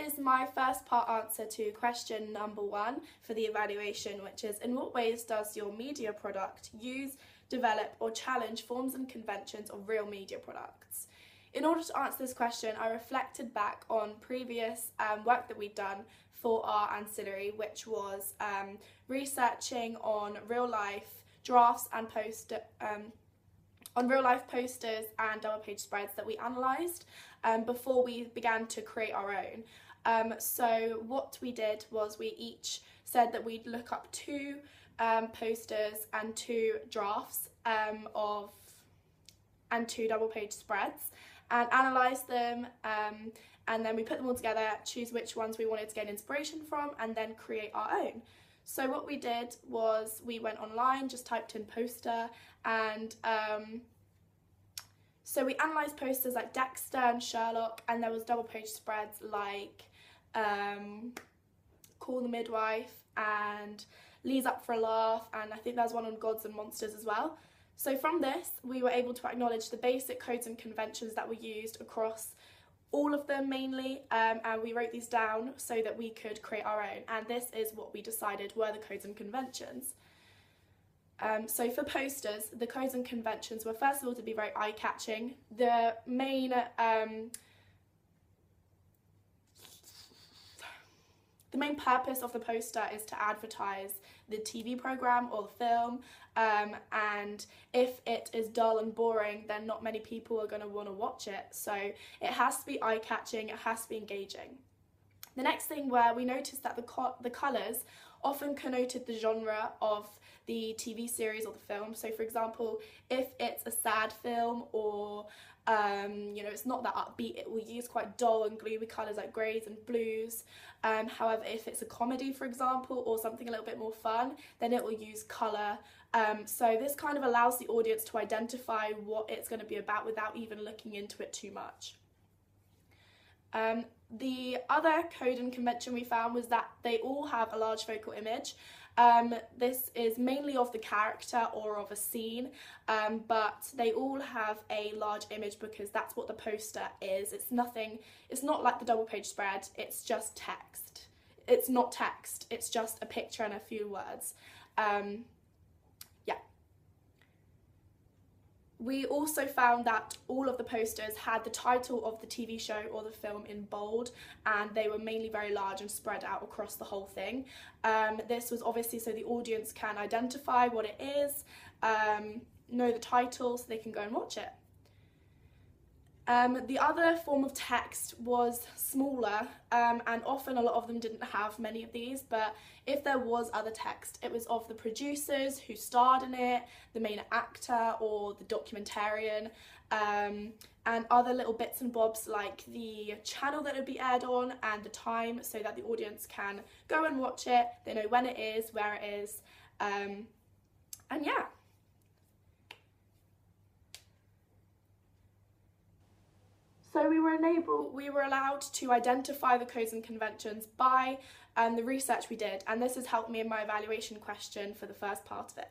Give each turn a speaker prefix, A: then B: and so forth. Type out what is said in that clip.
A: is my first part answer to question number 1 for the evaluation, which is, in what ways does your media product use, develop or challenge forms and conventions of real media products? In order to answer this question, I reflected back on previous work that we'd done for our ancillary, which was researching on real life drafts and on real life posters and double page spreads that we analysed before we began to create our own. So what we did was we each said that we'd look up 2 posters and 2 drafts and 2 double page spreads and analyse them, and then we put them all together, choose which ones we wanted to get inspiration from, and then create our own. So what we did was we went online, just typed in poster, and so we analysed posters like Dexter and Sherlock, and there was double page spreads like Call the Midwife and Lee's Up for a Laugh, and I think there's one on Gods and Monsters as well. So from this, we were able to acknowledge the basic codes and conventions that were used across all of them mainly, and we wrote these down so that we could create our own, and this is what we decided were the codes and conventions. So for posters, the codes and conventions were first of all to be very eye-catching. The main purpose of the poster is to advertise the TV programme or the film, and if it is dull and boring, then not many people are going to want to watch it. So it has to be eye-catching, it has to be engaging. The next thing where we noticed that the colours often connoted the genre of the TV series or the film. So for example, if it's a sad film or it's not that upbeat, it will use quite dull and gloomy colours like greys and blues. However, if it's a comedy, for example, or something a little bit more fun, then it will use colour. So this kind of allows the audience to identify what it's going to be about without even looking into it too much. The other code and convention we found was that they all have a large focal image. This is mainly of the character or of a scene, but they all have a large image because that's what the poster is. It's not like the double page spread, it's just text. It's not text, it's just a picture and a few words. We also found that all of the posters had the title of the TV show or the film in bold, and they were mainly very large and spread out across the whole thing. This was obviously so the audience can identify what it is, know the title so they can go and watch it. The other form of text was smaller, and often a lot of them didn't have many of these, but if there was other text, it was of the producers who starred in it, the main actor or the documentarian, and other little bits and bobs like the channel that it would be aired on and the time, so that the audience can go and watch it, they know when it is, where it is, and yeah. So we were allowed to identify the codes and conventions by the research we did, and this has helped me in my evaluation question for the first part of it.